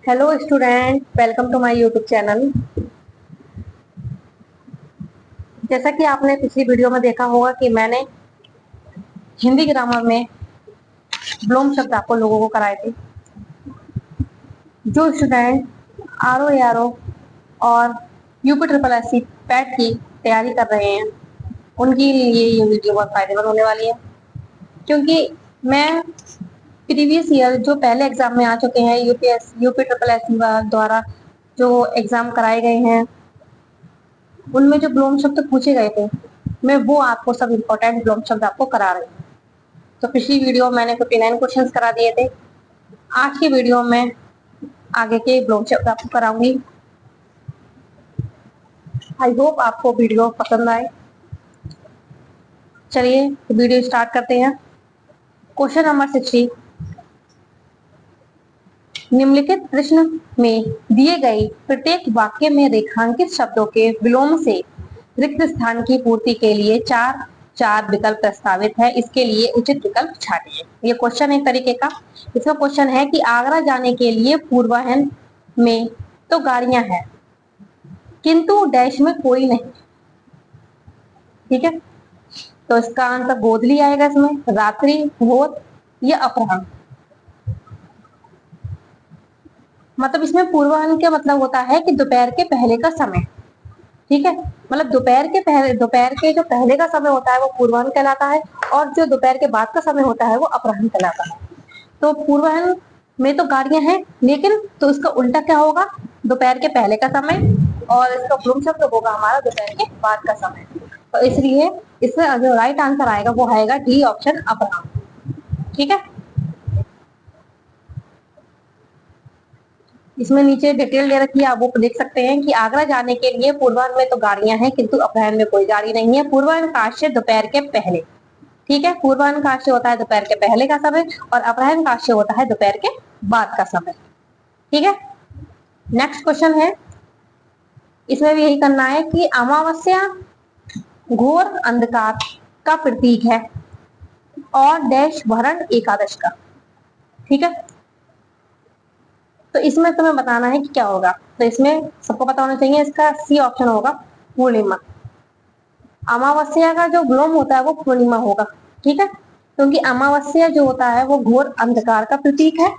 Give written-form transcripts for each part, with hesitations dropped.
Hello student, welcome to my YouTube channel. जैसा कि आपने पिछली वीडियो में देखा होगा कि मैंने हिंदी ग्रामर में ब्लोम शब्द आपको लोगों को कराए थे। जो student R O R O और UP triple S C PET की तैयारी कर रहे हैं उनके लिए ये वीडियो बहुत फायदेमंद होने वाली है, क्योंकि मैं प्रीवियस ईयर जो पहले एग्जाम में आ चुके हैं यूपी ट्रिपल एस सी द्वारा जो एग्जाम कराए गए हैं उनमें जो ब्लोम शब्द पूछे गए थे, मैं वो आपको सब इम्पोर्टेंट ब्लोम शब्द आपको करा रही हूँ। तो पिछली वीडियो में मैंने 59 क्वेश्चंस करा दिए थे। आज की वीडियो में आगे के ब्लोम शब्द आपको कराऊंगी। आई होप आपको वीडियो पसंद आए। चलिए वीडियो स्टार्ट करते हैं। क्वेश्चन नंबर 60, निम्नलिखित प्रश्न में दिए गए प्रत्येक वाक्य में रेखांकित शब्दों के विलोम से रिक्त स्थान की पूर्ति के लिए चार चार विकल्प प्रस्तावित है। इसके लिए उचित विकल्प छाटिए। ये क्वेश्चन एक तरीके का। इसका क्वेश्चन है कि आगरा जाने के लिए पूर्वाहन में तो गाड़ियां हैं किंतु डैश में कोई नहीं। ठीक है, तो इसका आंसर गोधली आएगा। इसमें रात्रि, भोर या अपराह्न। मतलब इसमें पूर्वाहन का मतलब होता है कि दोपहर के पहले का समय। ठीक है, मतलब दोपहर के जो पहले का समय होता है वो पूर्वाहन कहलाता है, और जो दोपहर के बाद का समय होता है वो अपराह्न कहलाता है। तो पूर्वाहन में तो गाड़ियां हैं, लेकिन तो इसका उल्टा क्या होगा, दोपहर के पहले का समय, और इसका ब्लूम शब्द होगा हमारा दोपहर के बाद का समय। तो इसलिए इसमें जो राइट आंसर आएगा वो आएगा डी ऑप्शन, अपराह्न। ठीक है, इसमें नीचे डिटेल दे रखी है, आप वो देख सकते हैं कि आगरा जाने के लिए पूर्वाहन में तो गाड़ियां हैं किंतु अपराह्न में कोई गाड़ी नहीं है। पूर्वाहन काश्य दोपहर के पहले। ठीक है, पूर्वाहन काश्य होता है दोपहर के पहले का समय और अपराह्न काश्य होता है दोपहर के बाद का समय। ठीक है, नेक्स्ट क्वेश्चन है, इसमें भी यही करना है कि अमावस्या घोर अंधकार का प्रतीक है और डैश भरण एकादश का। ठीक है, तो इसमें तुम्हें बताना है कि क्या होगा। तो इसमें सबको पता होना चाहिए, इसका सी ऑप्शन होगा पूर्णिमा। अमावस्या का जो विलोम होता है वो पूर्णिमा होगा। ठीक है, क्योंकि अमावस्या जो होता है वो घोर अंधकार का प्रतीक है,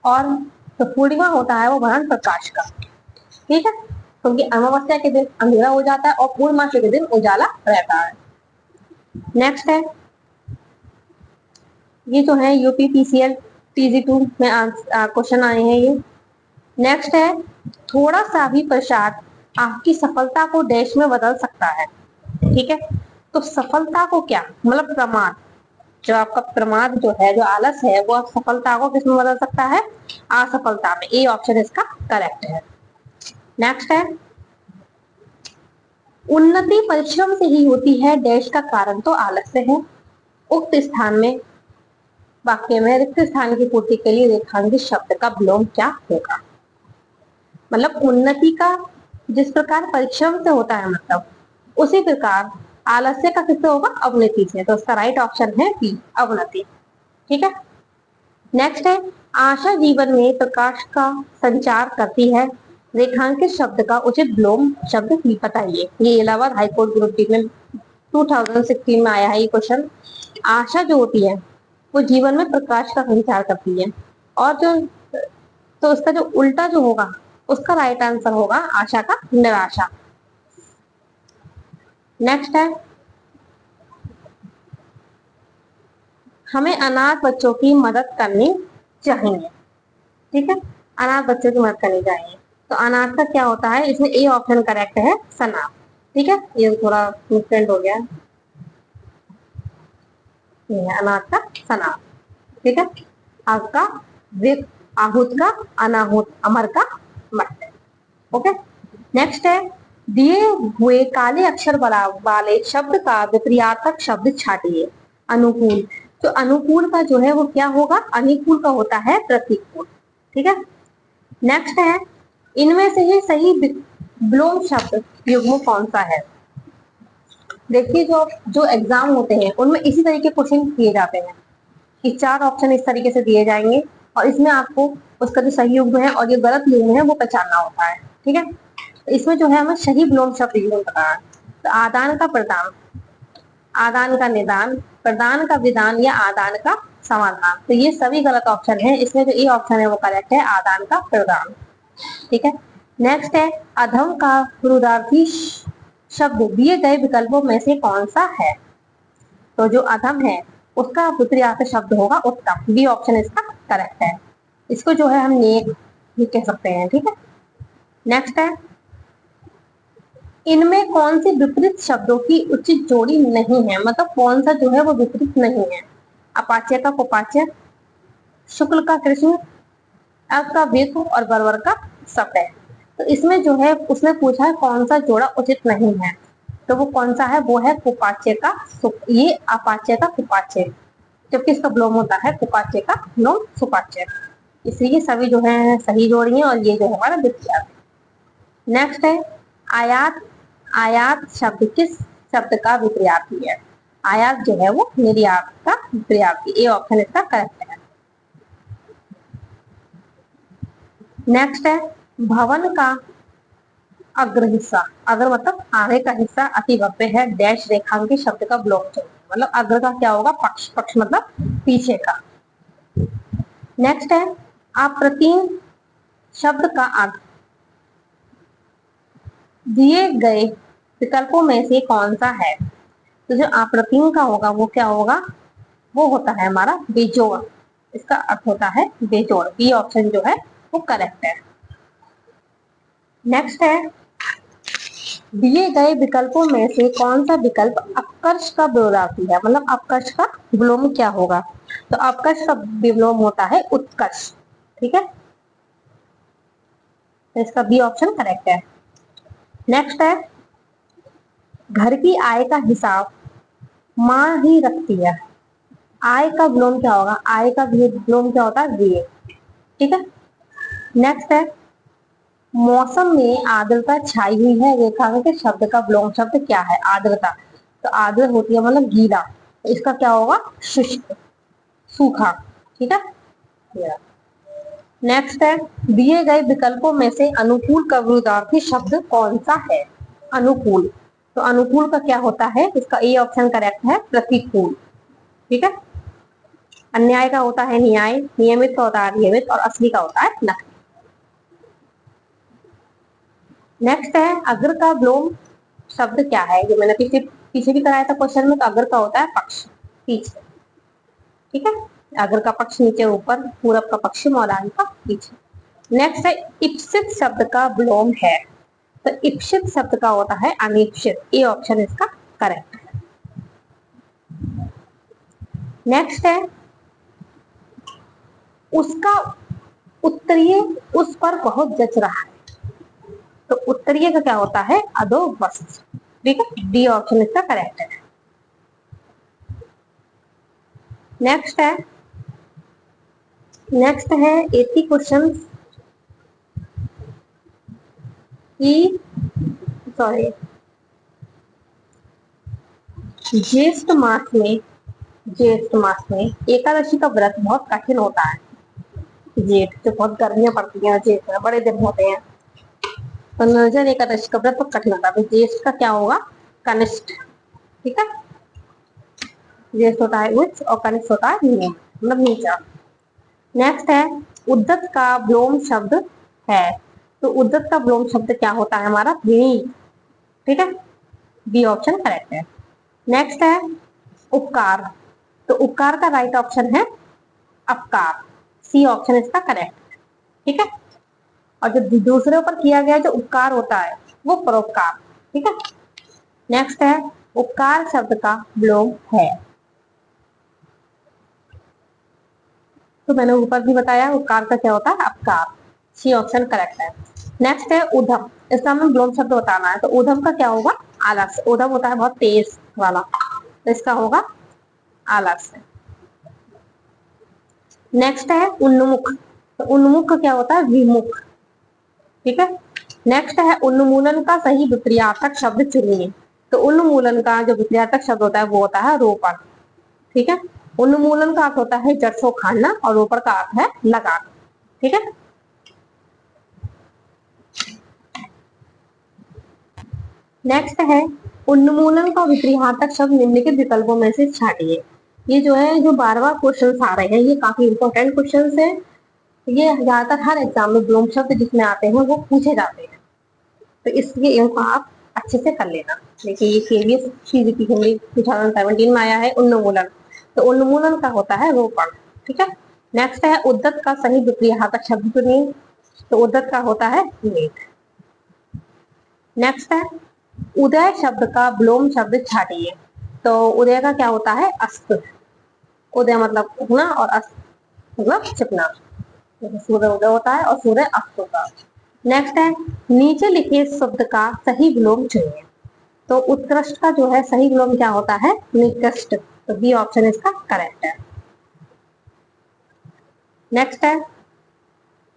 और जो पूर्णिमा होता है वो भरण प्रकाश का। ठीक है, क्योंकि अमावस्या के दिन अंधेरा हो जाता है और पूर्णिमासी के दिन उजाला रहता है। नेक्स्ट है, ये जो है यूपी पीसीएल TG2 में क्वेश्चन आए हैं ये। नेक्स्ट है, थोड़ा सा भी प्रसाद आपकी सफलता को डैश में बदल सकता है। ठीक है, तो सफलता को क्या मतलब, प्रमाद, जो आपका प्रमाद जो है, जो आलस है, वो सफलता को किसमें बदल सकता है, असफलता में। ए ऑप्शन इसका करेक्ट है। नेक्स्ट है, उन्नति परिश्रम से ही होती है डैश का कारण तो आलस्य है। उक्त स्थान में वाक्य में रिक्त स्थान की पूर्ति के लिए रेखांकित शब्द का विलोम क्या होगा। मतलब उन्नति का जिस प्रकार परिश्रम से होता है, मतलब उसी प्रकार आलस्य का किससे होगा, अवनति से। तो इसका राइट ऑप्शन है बी, अवनति। ठीक है, नेक्स्ट है, आशा जीवन में प्रकाश का संचार करती है, रेखांकित शब्द का उचित विलोम शब्द बताइए। ये इलाहाबाद हाईकोर्ट ग्रुप डी में 2016 में आया है ये क्वेश्चन। आशा जो होती है वो जीवन में प्रकाश का संचार करती है, और जो तो उसका जो उल्टा जो होगा उसका राइट आंसर होगा आशा का निराशा। नेक्स्ट है, हमें अनाथ बच्चों की मदद करनी चाहिए। ठीक है, अनाथ बच्चों की मदद करनी चाहिए। तो अनाथ का क्या होता है, इसमें ए ऑप्शन करेक्ट है, सना। ठीक है, ये थोड़ा मिसप्रिंट हो गया, ये है अनाथ का सना। ठीक है, आपका विक, आहूत का अनाहूत, अमर का मर। ओके, नेक्स्ट है, दिए हुए काले अक्षर वाले शब्द का विपरीतार्थक शब्द छाटिए। अनुकूल, तो अनुकूल का जो है वो क्या होगा, अनुकूल का होता है प्रतिकूल। ठीक है, नेक्स्ट है, इनमें से ही सही विलोम शब्द युग्म कौन सा है। देखिए, जो जो एग्जाम होते हैं उनमें इसी तरीके क्वेश्चन किए जाते हैं कि चार ऑप्शन इस तरीके से दिए जाएंगे और इसमें आपको उसका जो सही युग्म है और जो गलत युग्म है वो पहचानना होता है। ठीक है, तो इसमें जो है हमें सही विलोम शब्द यूज करना है। तो आदान का प्रदान, आदान का निदान, प्रदान का विधान या आदान का समाधान, तो ये सभी गलत ऑप्शन है। इसमें जो ए ऑप्शन है वो करेक्ट है, आदान का प्रदान। ठीक है, नेक्स्ट है अधम का विरुद्धार्थी शब्द दिए गए विकल्पों में से कौन सा है? तो जो अधम है उसका विपरीत शब्द होगा उत्तम, बी ऑप्शन इसका करेक्ट है। इसको जो है हम नेक भी कह सकते हैं। ठीक है, नेक्स्ट है इनमें कौन सी विपरीत शब्दों की उचित जोड़ी नहीं है, मतलब कौन सा जो है वो विपरीत नहीं है? अपाच्य का कुपाच्य, शुक्ल का कृष्ण, अग का विक और बरवर का सप है। तो इसमें जो है उसने पूछा है कौन सा जोड़ा उचित नहीं है, तो वो कौन सा है? वो है कुपाच्य का ये अपाच्य का कुपाच्य, जबकि इसका विलोम होता है कुपाच्य का विलोम सुपाच्य। इसलिए सभी जो है सही जोड़ी है और ये जो है हमारा विपरीत। नेक्स्ट है आयात, आयात शब्द किस शब्द का विपरीत है? आयात जो है वो निर्यात का विपरीत, ए ऑप्शन इसका करेक्ट है। नेक्स्ट है भवन का अग्र हिस्सा, अग्र मतलब आगे का हिस्सा अति भव्य है, डैश रेखांकित शब्द का विलोम चाहिए, मतलब अग्र का क्या होगा? पक्ष, पक्ष मतलब पीछे का। नेक्स्ट है अप्रतिम शब्द का अर्थ दिए गए विकल्पों में से कौन सा है? तो जो अप्रतिम का होगा वो क्या होगा? वो होता है हमारा बेजोड़, इसका अर्थ होता है बेजोड़, बी ऑप्शन जो है वो करेक्ट है। नेक्स्ट है दिए गए विकल्पों में से कौन सा विकल्प अपकर्ष का विरोधार्थी है, मतलब अपकर्ष का विलोम क्या होगा? तो अपकर्ष का विलोम होता है उत्कर्ष। ठीक है, तो इसका बी ऑप्शन करेक्ट है। नेक्स्ट है घर की आय का हिसाब माँ ही रखती है, आय का विलोम क्या होगा? आय का विलोम क्या होता है? व्यय। ठीक है, नेक्स्ट है मौसम में आर्द्रता छाई हुई है, रेखांकित शब्द का विलोम शब्द क्या है? आर्द्रता, तो आर्द्र होती है मतलब गीला, तो इसका क्या होगा? शुष्क, सूखा। ठीक है, नेक्स्ट है दिए गए विकल्पों में से अनुकूल का विरुद्धार्थी शब्द कौन सा है? अनुकूल, तो अनुकूल का क्या होता है? इसका ए ऑप्शन करेक्ट है, प्रतिकूल। ठीक है, अन्याय का होता है न्याय, नियमित का होता है नियमित और असली का होता है नकली। नेक्स्ट है अग्र का विलोम शब्द क्या है? जो मैंने पीछे भी कराया था क्वेश्चन में, तो अग्र का होता है पक्ष, पीछे। ठीक है, अग्र का पक्ष नीचे ऊपर, पूरब का पश्चिम और आगे का पीछे। नेक्स्ट है इप्सित शब्द का विलोम है, तो इप्सित शब्द का होता है अनिप्सित, ए ऑप्शन इसका करेक्ट है। नेक्स्ट है उसका उत्तरीय उस पर बहुत जच रहा है, तो उत्तरीय का क्या होता है? अधोवस्त। ठीक है, डी ऑप्शन इसका करेक्ट है। नेक्स्ट है 80 क्वेश्चन की, सॉरी, ज्येष्ठ मास में एकादशी का व्रत बहुत कठिन होता है। जेठ जो बहुत गर्मियां पड़ती हैं, जेठ में बड़े दिन होते हैं, तो निर्जन एकादशी का व्रत बहुत कठिन होता है। तो ज्येष्ठ का क्या होगा? कनिष्ठ। ठीक है, ज्येष्ठ होता है उच्च और कनिष्ठ होता है निम्न, मतलब नीचा। नेक्स्ट है उद्दत का विलोम शब्द है, तो उद्दत का विलोम शब्द क्या होता है हमारा? विनीत। ठीक है, बी ऑप्शन करेक्ट है। नेक्स्ट है उपकार, तो उपकार का राइट ऑप्शन है अपकार, सी ऑप्शन इसका करेक्ट है। ठीक है, और जो दूसरे ऊपर किया गया जो उपकार होता है वो परोपकार। ठीक है, नेक्स्ट है उपकार शब्द का विलोम है, तो मैंने ऊपर भी बताया उपकार का क्या होता है? अपकार, सी ऑप्शन करेक्ट है। नेक्स्ट है उधम, इसका हमें विलोम शब्द बताना है, तो उधम का क्या होगा? आलस्य। उधम होता है बहुत तेज वाला, तो इसका होगा आलस्य। नेक्स्ट है उन्मुख, तो उन्मुख का क्या होता है? विमुख। ठीक है, नेक्स्ट है उन्मूलन का सही विपर्यार्थक शब्द चुनिए, तो उन्मूलन का जो विपर्यार्थक शब्द होता है वो होता है रोपण। ठीक है, उन्मूलन का अर्थ होता है जड़ से उखाड़ना और रोपण का अर्थ है लगाना। ठीक है। नेक्स्ट है उन्मूलन का विपरीतार्थक शब्द निम्नलिखित विकल्पों में से छांटिए। ये जो है जो बार बार क्वेश्चन आ रहे हैं ये काफी इंपॉर्टेंट क्वेश्चन है। ये ज्यादातर हर एग्जाम में ब्लूम शब्द जिसमें आते हैं वो पूछे जाते हैं, तो इसलिए इनको आप अच्छे से कर लेना। देखिए ये केवीएस सीजीपी हिंदी 2017 में आया है उन्मूलन, तो उन्मूलन का होता है रोपण। ठीक है। नेक्स्ट है उद्दत का सही विपरीतार्थक शब्द चुनिए, तो उद्दत का होता है मेघ। नेक्स्ट है उदय शब्द का विलोम शब्द छाटिए, तो उदय का क्या होता है अस्त। उदय मतलब उगना और अस्त मतलब छिपना, सूर्य उदय होता है और सूर्य अस्त होता है। नेक्स्ट है नीचे लिखे शब्द का सही विलोम चुनिए, तो उत्कृष्ट का जो है सही विलोम क्या होता है निकृष्ट, तो बी ऑप्शन इसका करेक्ट है। नेक्स्ट है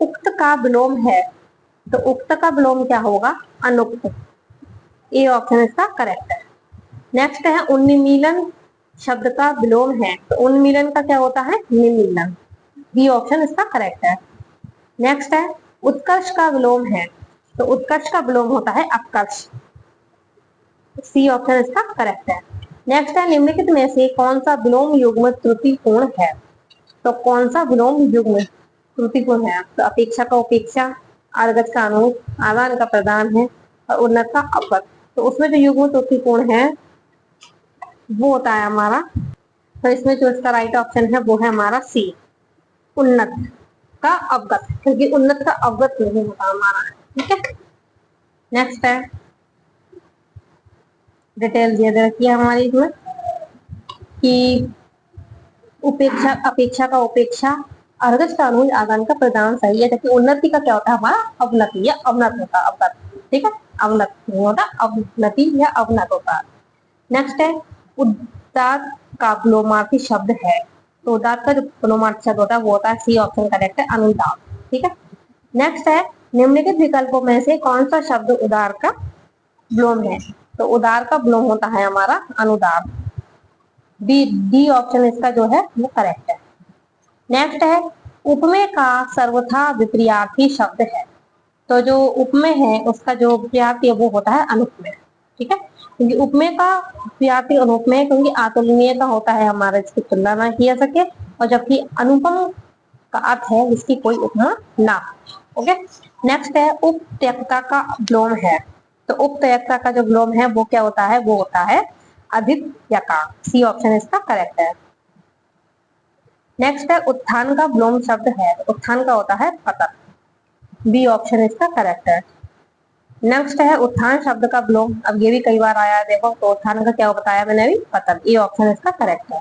उक्त का विलोम है, तो उक्त का विलोम क्या होगा अनुक्त, ए ऑप्शन इसका करेक्ट है। नेक्स्ट है उन्मीलन शब्द का विलोम है, तो उन्मीलन का क्या होता है निमीलन, बी ऑप्शन इसका करेक्ट है। नेक्स्ट है उत्कर्ष का विलोम है, तो उत्कर्ष का विलोम होता है अपकर्ष, सी ऑप्शन इसका करेक्ट है। नेक्स्ट है निम्नलिखित में से कौन सा विलोम युग्म त्रुटिपूर्ण है, तो कौन सा विलोम युग्म त्रुटिपूर्ण है, तो अपेक्षा का उपेक्षा, अर्गज का अनुरूप, आदान का प्रदान है और उन्नत का अवगत, तो उसमें जो युग्म त्रुटिपूर्ण है वो होता है हमारा, तो इसमें जो इसका राइट ऑप्शन है वो है हमारा सी उन्नत का अवगत, क्योंकि उन्नत का अवगत नहीं होता हमारा। ठीक है। नेक्स्ट है डिटेल दे रखी है हमारी इसमें कि उपेक्षा अपेक्षा का उपेक्षा, अर्गज का अनुज, आदान का प्रदान सही है, जबकि उन्नति का क्या होता है हमारा अवनति या अवनत होता है अवगत। ठीक है। अवनत नहीं होता अवनति या अवनत होता है। नेक्स्ट है उदात का विलोमार्थी शब्द है, तो उदात का जो विलोमार्थी शब्द होता है वो होता है सी ऑप्शन करेक्ट है अनुदात। ठीक है। नेक्स्ट है निम्नलिखित विकल्पों में से कौन सा शब्द उदार का विलोम है, तो उदार का विलोम होता है हमारा अनुदात, डी ऑप्शन इसका जो है वो करेक्ट है। नेक्स्ट है उपमेय का सर्वथा विपरीतार्थी शब्द है, तो जो उपमेय है उसका जो विपरीतार्थी है वो होता है अनुपमेय। ठीक है। क्योंकि उपमेय का विपरीतार्थी अनुपमेय, क्योंकि आतुलनीय का होता है हमारा जिसकी तुलना ना की जा सके, और जबकि अनुपम का अर्थ है जिसकी कोई उपमा ना। ओके। नेक्स्ट है उपत्यक्ता का विलोम है, तो उपत्यक्ता का जो विलोम है वो क्या होता है वो होता है अधित्यका, सी ऑप्शन इसका करेक्ट है। नेक्स्ट है उत्थान का विलोम शब्द है, तो उत्थान का होता है पतन, बी ऑप्शन इसका करेक्ट है। नेक्स्ट है उत्थान शब्द का विलोम, अब ये भी कई बार आया है देखो, तो उत्थान का क्या बताया मैंने अभी पतन, ये ऑप्शन इसका करेक्ट है।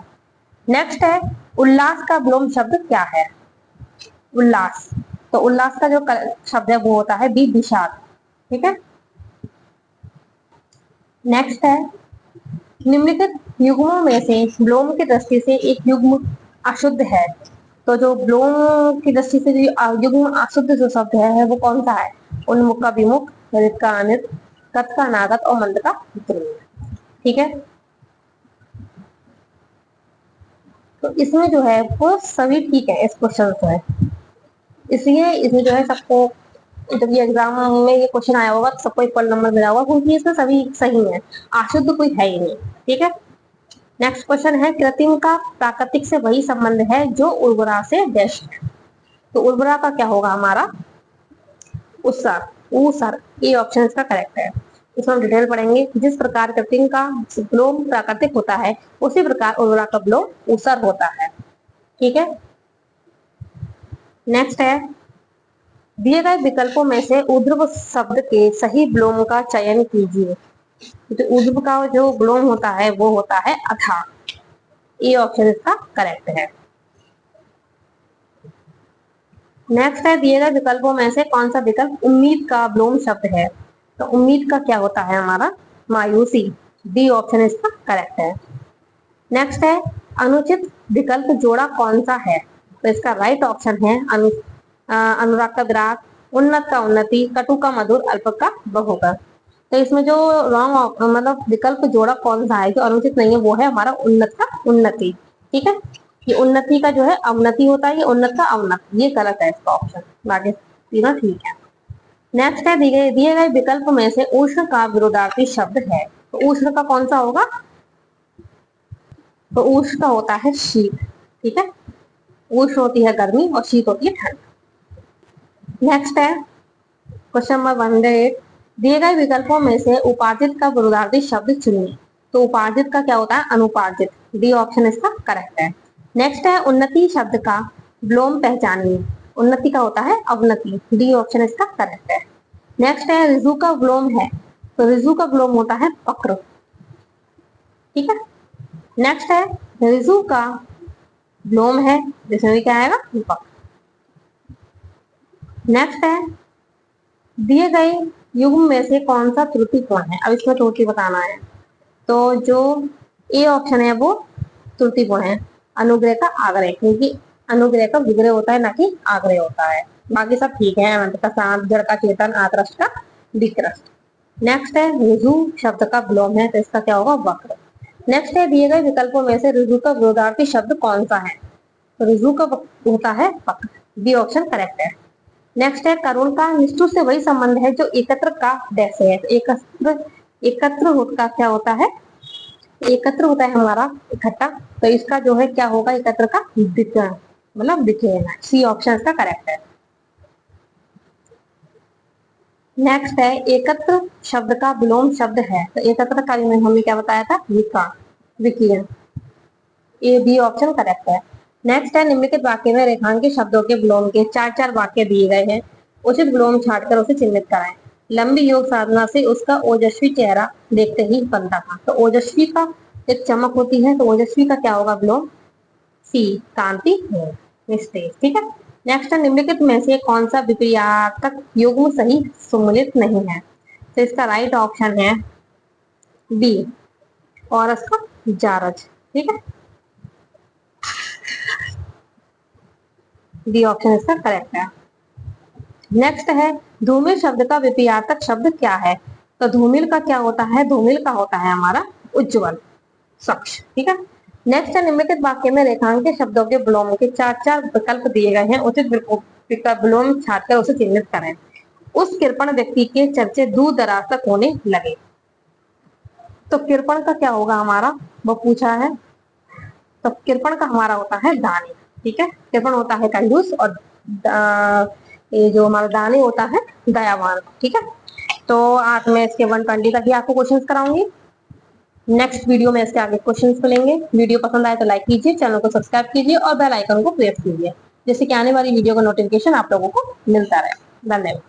नेक्स्ट है उल्लास का विलोम शब्द क्या है, उल्लास, तो उल्लास का जो शब्द है वो होता है बी विषाद। ठीक है। नेक्स्ट है निम्नलिखित युग्मों में से विलोम की दृष्टि से एक युग्म अशुद्ध है, तो जो विलोम की दृष्टि से जो युग्म अशुद्ध जो शब्द है वो कौन सा है उन्मुख का विमुख, रित का अनित, कत का नागत और मंद का वितरण। ठीक है। तो इसमें जो है वो सभी ठीक है इस क्वेश्चन से, इसलिए इसमें जो है सबको जब ये एग्जाम में ये क्वेश्चन आया होगा तो सबको इक्वल नंबर मिला होगा, क्योंकि इसमें सभी सही है, अशुद्ध कोई है ही नहीं। ठीक है। नेक्स्ट क्वेश्चन है कृत्रिम का प्राकृतिक से वही संबंध है जो उर्वरा से डैश है, तो उर्वरा का क्या होगा हमारा उत्सर, ऊसर, ये ऑप्शन इसका करेक्ट है। इसमें हम डिटेल पढ़ेंगे। जिस प्रकार कृत्रिम का विलोम प्राकृतिक होता है उसी प्रकार उर्वरा का विलोम ऊसर होता है। ठीक है। नेक्स्ट है दिए गए विकल्पों में से ऊर्ध्व शब्द के सही विलोम का चयन कीजिए, तो ऊर्ध्व का जो विलोम होता है वो होता है अथा, ये ऑप्शन इसका करेक्ट है। नेक्स्ट है दिए गए विकल्पों में से कौन सा विकल्प उम्मीद का विलोम शब्द है, तो उम्मीद का क्या होता है हमारा मायूसी, डी ऑप्शन इसका करेक्ट है। नेक्स्ट है अनुचित विकल्प जोड़ा कौन सा है, तो इसका राइट ऑप्शन है अनुराग का विराग, उन्नत का उन्नति, कटु का मधुर, अल्प का बहुकर। तो इसमें जो रॉन्ग मतलब विकल्प जोड़ा कौन सा है जो अनुचित नहीं है वो है हमारा उन्नत का उन्नति। ठीक है। ये उन्नति का जो है अवनति होता है, ये उन्नत का अवनत, ये गलत है इसका ऑप्शन, बाकी तीनों ठीक है। नेक्स्ट है दिए गए विकल्प में से उष्ण का विरोधार्थी शब्द है, तो उष्ण का कौन सा होगा, तो उष्ण का होता है शीत, ठीक है। उष्ण होती है गर्मी और शीत होती है ठंड। नेक्स्ट है क्वेश्चन नंबर 108, दिए गए विकल्पों में से उपार्जित का विरोधार्थी शब्द चुनिए, तो उपार्जित का क्या होता है अनुपार्जित, डी ऑप्शन इसका करेक्ट है। नेक्स्ट है उन्नति शब्द का विलोम पहचानिए, उन्नति का होता है अवनति, डी ऑप्शन इसका करेक्ट है। नेक्स्ट है ऋजु का विलोम है, तो ऋजु का विलोम होता है वक्र, ठीक है। नेक्स्ट है ऋजु का विलोम है, जिसमें भी क्या आएगा वक्र। नेक्स्ट है दिए गए युग्म में से कौन सा त्रुटिपूर्ण है, अब इसमें त्रुटि बताना है, तो जो ए ऑप्शन है वो त्रुटिपूर्ण है, अनुग्रह का आग्रह, क्योंकि अनुग्रह का विग्रह होता है ना कि आग्रह होता है, बाकी सब ठीक है, अनंत का शांत, जड़ का चेतन, आत्रष्ट का विकृष्ट। नेक्स्ट है ऋजु शब्द का विलोम है, तो इसका क्या होगा वक्र। नेक्स्ट है दिए गए विकल्पों में से ऋजु का विरोधार्थी शब्द कौन सा है, तो ऋजु का होता है वक्र, बी ऑप्शन करेक्ट है। नेक्स्ट है करुण का निष्ठुर से वही संबंध है जो एकत्र का डैश है, तो एकत्र का क्या होता है, एकत्र होता है हमारा इकट्ठा, तो इसका जो है क्या होगा एकत्र का विकर्ण, मतलब विकीर्ण, सी ऑप्शन इसका करेक्ट है। नेक्स्ट है एकत्र शब्द का विलोम शब्द है, तो एकत्र का हमने क्या बताया था विकीर्ण, ए बी ऑप्शन करेक्ट है। नेक्स्ट है निम्नलिखित वाक्य में रेखांकित शब्दों के विलोम के 4 वाक्य दिए गए हैं, उचित विलोम छांटकर उसे चिन्हित कराएं। लंबी योग साधना से उसका ओजस्वी चेहरा देखते ही बनता था, तो ओजस्वी का एक चमक होती है, तो ओजस्वी का क्या होगा विलोम, सी कांति निस्तेज, ठीक है। नेक्स्ट है निम्नलिखित में से कौन सा विपर्यातक युग्म सही सुमेलित नहीं है, तो इसका राइट ऑप्शन है बी और इसका जारज, ठीक है, डी ऑप्शन इसका करेक्ट है। नेक्स्ट है धूमिल शब्द का विपर्यातक शब्द क्या है, तो धूमिल का क्या होता है, धूमिल का होता है हमारा उज्ज्वल, स्वच्छ, ठीक है। नेक्स्ट है निम्नलिखित वाक्य में रेखांकित शब्दों के विलोम के 4 विकल्प दिए गए हैं, उचित विलोम छांटकर उसे चिन्हित करें। उस कृपण व्यक्ति के चर्चे दूर दराज तक होने लगे, तो कृपण का क्या होगा हमारा, वो पूछा है, तो कृपण का हमारा होता है दानी, ठीक है। कृपण होता है कंजूस और ये जो हमारा दानी होता है दयावान, ठीक है। तो आज मैं इसके 120 तक ही आपको क्वेश्चंस कराऊंगी, नेक्स्ट वीडियो में इसके आगे क्वेश्चंस मिलेंगे। वीडियो पसंद आए तो लाइक कीजिए, चैनल को सब्सक्राइब कीजिए और बेल आइकन को प्रेस कीजिए, जिससे कि आने वाली वीडियो का नोटिफिकेशन आप लोगों को मिलता रहे। धन्यवाद।